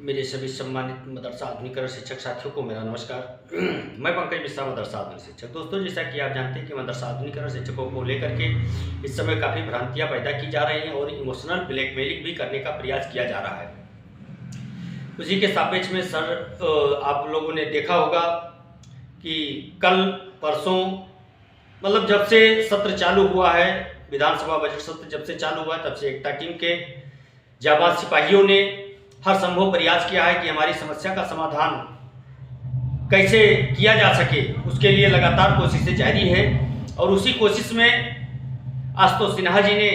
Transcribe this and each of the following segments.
मेरे सभी सम्मानित मदरसा आधुनिकरण शिक्षक साथियों को मेरा नमस्कार। मैं पंकज मिश्रा, मदरसा आधुनिक शिक्षक। दोस्तों, जैसा कि आप जानते हैं कि मदरसा आधुनिकरण शिक्षकों को लेकर के इस समय काफ़ी भ्रांतियां पैदा की जा रही हैं और इमोशनल ब्लैकमेलिंग भी करने का प्रयास किया जा रहा है। उसी के सापेक्ष में सर, आप लोगों ने देखा होगा कि कल परसों मतलब जब से सत्र चालू हुआ है, विधानसभा बजट सत्र जब से चालू हुआ है, तब से एकता टीम के जाबाज सिपाहियों ने हर संभव प्रयास किया है कि हमारी समस्या का समाधान कैसे किया जा सके, उसके लिए लगातार कोशिशें जारी है। और उसी कोशिश में आशुतोष सिन्हा जी ने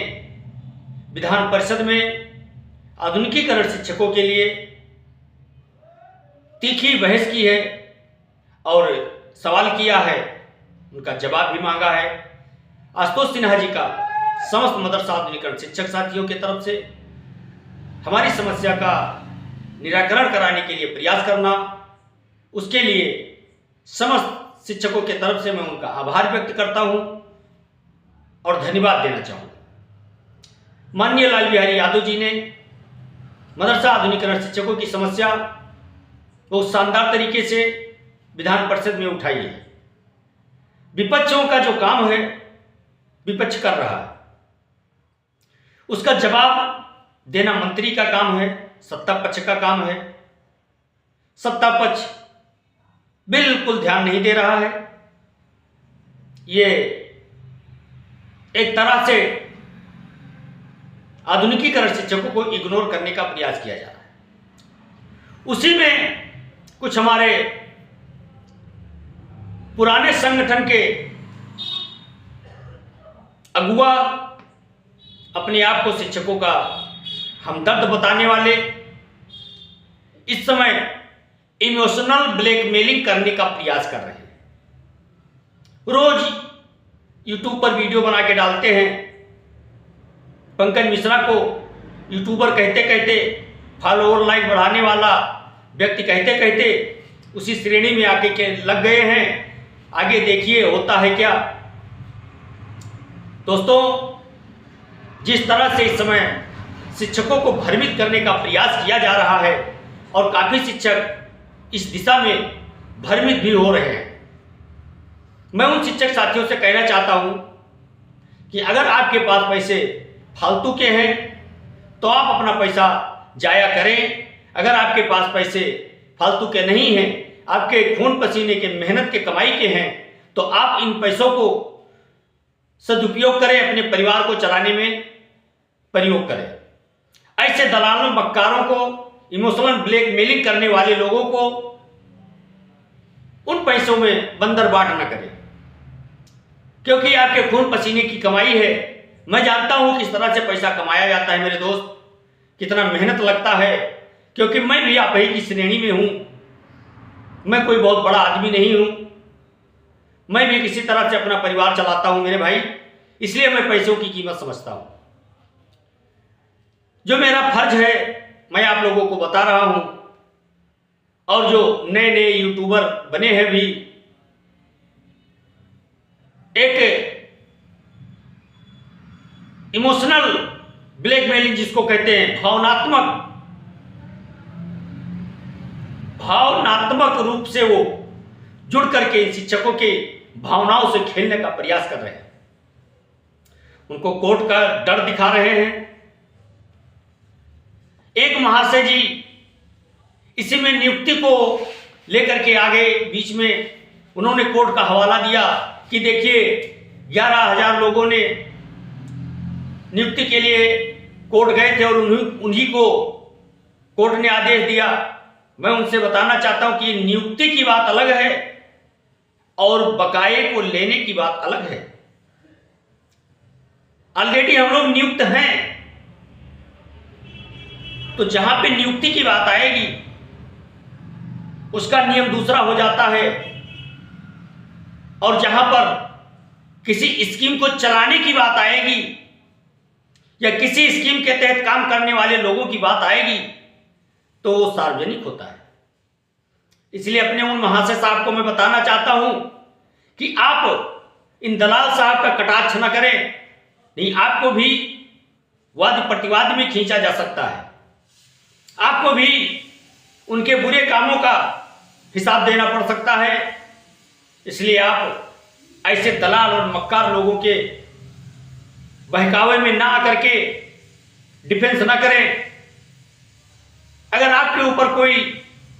विधान परिषद में आधुनिकीकरण शिक्षकों के लिए तीखी बहस की है और सवाल किया है, उनका जवाब भी मांगा है। आशुतोष सिन्हा जी का समस्त मदरसा आधुनिकरण शिक्षक साथियों की तरफ से हमारी समस्या का निराकरण कराने के लिए प्रयास करना, उसके लिए समस्त शिक्षकों के तरफ से मैं उनका आभार व्यक्त करता हूं और धन्यवाद देना चाहूँगा। माननीय लाल बिहारी यादव जी ने मदरसा आधुनिकरण शिक्षकों की समस्या बहुत शानदार तरीके से विधान परिषद में उठाई है। विपक्षों का जो काम है विपक्ष कर रहा है, उसका जवाब देना मंत्री का काम है, सत्ता पक्ष का काम है। सत्ता पक्ष बिल्कुल ध्यान नहीं दे रहा है। ये एक तरह से आधुनिकीकरण शिक्षकों को इग्नोर करने का प्रयास किया जा रहा है। उसी में कुछ हमारे पुराने संगठन के अगुआ, अपने आप को शिक्षकों का हमदर्द बताने वाले, इस समय इमोशनल ब्लैकमेलिंग करने का प्रयास कर रहे हैं। रोज यूट्यूब पर वीडियो बना के डालते हैं। पंकज मिश्रा को यूट्यूबर कहते कहते, फॉलोअर लाइक बढ़ाने वाला व्यक्ति कहते कहते उसी श्रेणी में आके के लग गए हैं। आगे देखिए होता है क्या। दोस्तों, जिस तरह से इस समय शिक्षकों को भ्रमित करने का प्रयास किया जा रहा है और काफ़ी शिक्षक इस दिशा में भ्रमित भी हो रहे हैं, मैं उन शिक्षक साथियों से कहना चाहता हूं कि अगर आपके पास पैसे फालतू के हैं तो आप अपना पैसा जाया करें। अगर आपके पास पैसे फालतू के नहीं हैं, आपके खून पसीने के मेहनत के कमाई के हैं, तो आप इन पैसों को सदुपयोग करें, अपने परिवार को चलाने में प्रयोग करें। ऐसे दलालों, मक्कारों को, इमोशनल ब्लैकमेलिंग करने वाले लोगों को उन पैसों में बंदर बाट न करें, क्योंकि आपके खून पसीने की कमाई है। मैं जानता हूं किस तरह से पैसा कमाया जाता है मेरे दोस्त, कितना मेहनत लगता है, क्योंकि मैं भी आप ही की श्रेणी में हूं। मैं कोई बहुत बड़ा आदमी नहीं हूं, मैं भी किसी तरह से अपना परिवार चलाता हूं मेरे भाई, इसलिए मैं पैसों की कीमत समझता हूं। जो मेरा फर्ज है मैं आप लोगों को बता रहा हूं। और जो नए नए यूट्यूबर बने हैं भी, एक इमोशनल ब्लैकमेलिंग जिसको कहते हैं, भावनात्मक रूप से वो जुड़ करके शिक्षकों के भावनाओं से खेलने का प्रयास कर रहे हैं। उनको कोर्ट का डर दिखा रहे हैं। एक महाशय जी इसी में नियुक्ति को लेकर के आगे बीच में उन्होंने कोर्ट का हवाला दिया कि देखिए 11,000 लोगों ने नियुक्ति के लिए कोर्ट गए थे और उन्हीं को कोर्ट ने आदेश दिया। मैं उनसे बताना चाहता हूं कि नियुक्ति की बात अलग है और बकाये को लेने की बात अलग है। ऑलरेडी हम लोग नियुक्त हैं, तो जहां पे नियुक्ति की बात आएगी उसका नियम दूसरा हो जाता है। और जहां पर किसी स्कीम को चलाने की बात आएगी या किसी स्कीम के तहत काम करने वाले लोगों की बात आएगी तो वो सार्वजनिक होता है। इसलिए अपने उन महाशय साहब को मैं बताना चाहता हूं कि आप इन दलाल साहब का कटाक्ष न करें, नहीं आपको भी वाद प्रतिवाद में खींचा जा सकता है। आपको भी उनके बुरे कामों का हिसाब देना पड़ सकता है। इसलिए आप ऐसे दलाल और मक्कार लोगों के बहकावे में ना आकर के डिफेंस ना करें। अगर आपके ऊपर कोई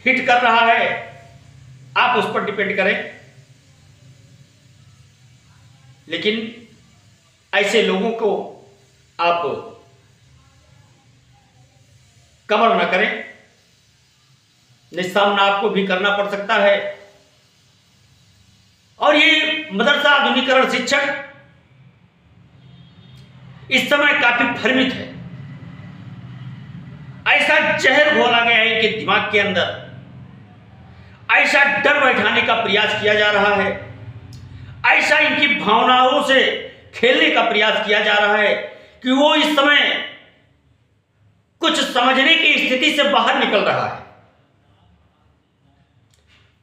हिट कर रहा है, आप उस पर डिपेंड करें, लेकिन ऐसे लोगों को आप कवर ना करें, निस्सामना आपको भी करना पड़ सकता है। और ये मदरसा आधुनिकीकरण शिक्षक इस समय काफी भ्रमित है। ऐसा जहर घोला गया है इनके दिमाग के अंदर, ऐसा डर बैठाने का प्रयास किया जा रहा है, ऐसा इनकी भावनाओं से खेलने का प्रयास किया जा रहा है कि वो इस समय कुछ समझने की स्थिति से बाहर निकल रहा है।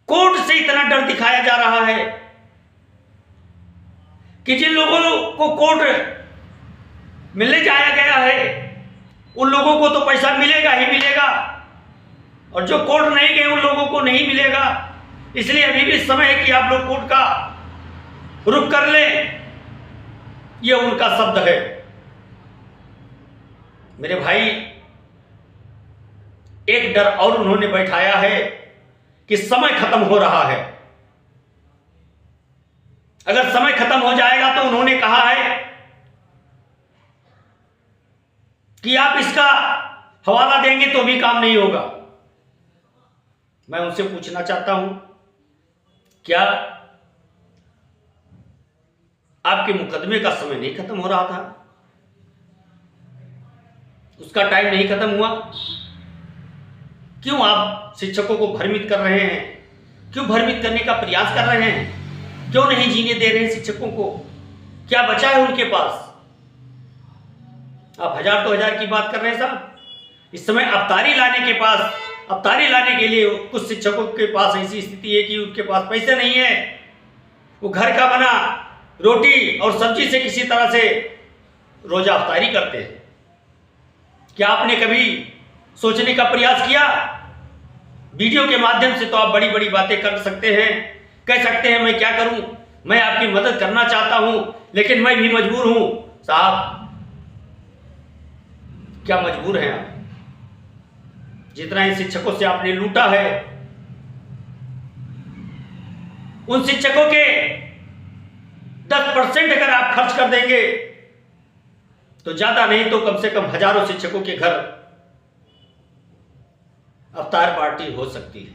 कोर्ट से इतना डर दिखाया जा रहा है कि जिन लोगों को कोर्ट मिलने जाया गया है उन लोगों को तो पैसा मिलेगा ही मिलेगा, और जो कोर्ट नहीं गए उन लोगों को नहीं मिलेगा। इसलिए अभी भी समय है कि आप लोग कोर्ट का रुख कर लें। ये उनका शब्द है। मेरे भाई, एक डर और उन्होंने बैठाया है कि समय खत्म हो रहा है। अगर समय खत्म हो जाएगा तो उन्होंने कहा है कि आप इसका हवाला देंगे तो भी काम नहीं होगा। मैं उनसे पूछना चाहता हूं, क्या आपके मुकदमे का समय नहीं खत्म हो रहा था? उसका टाइम नहीं खत्म हुआ? क्यों आप शिक्षकों को भ्रमित कर रहे हैं? क्यों भ्रमित करने का प्रयास कर रहे हैं? क्यों नहीं जीने दे रहे हैं शिक्षकों को? क्या बचा है उनके पास? आप 1000 तो 1000 की बात कर रहे हैं साहब। इस समय अवतारी लाने के लिए कुछ शिक्षकों के पास ऐसी स्थिति है कि उनके पास पैसे नहीं है। वो घर का बना रोटी और सब्जी से किसी तरह से रोजा अवतारी करते हैं। क्या आपने कभी सोचने का प्रयास किया? वीडियो के माध्यम से तो आप बड़ी बड़ी बातें कर सकते हैं, कह सकते हैं मैं क्या करूं, मैं आपकी मदद करना चाहता हूं, लेकिन मैं भी मजबूर हूं। साहब, क्या मजबूर हैं आप? जितना इन शिक्षकों से आपने लूटा है, उन शिक्षकों के 10% अगर आप खर्च कर देंगे तो ज्यादा नहीं तो कम से कम हजारों शिक्षकों के घर अवतार पार्टी हो सकती है।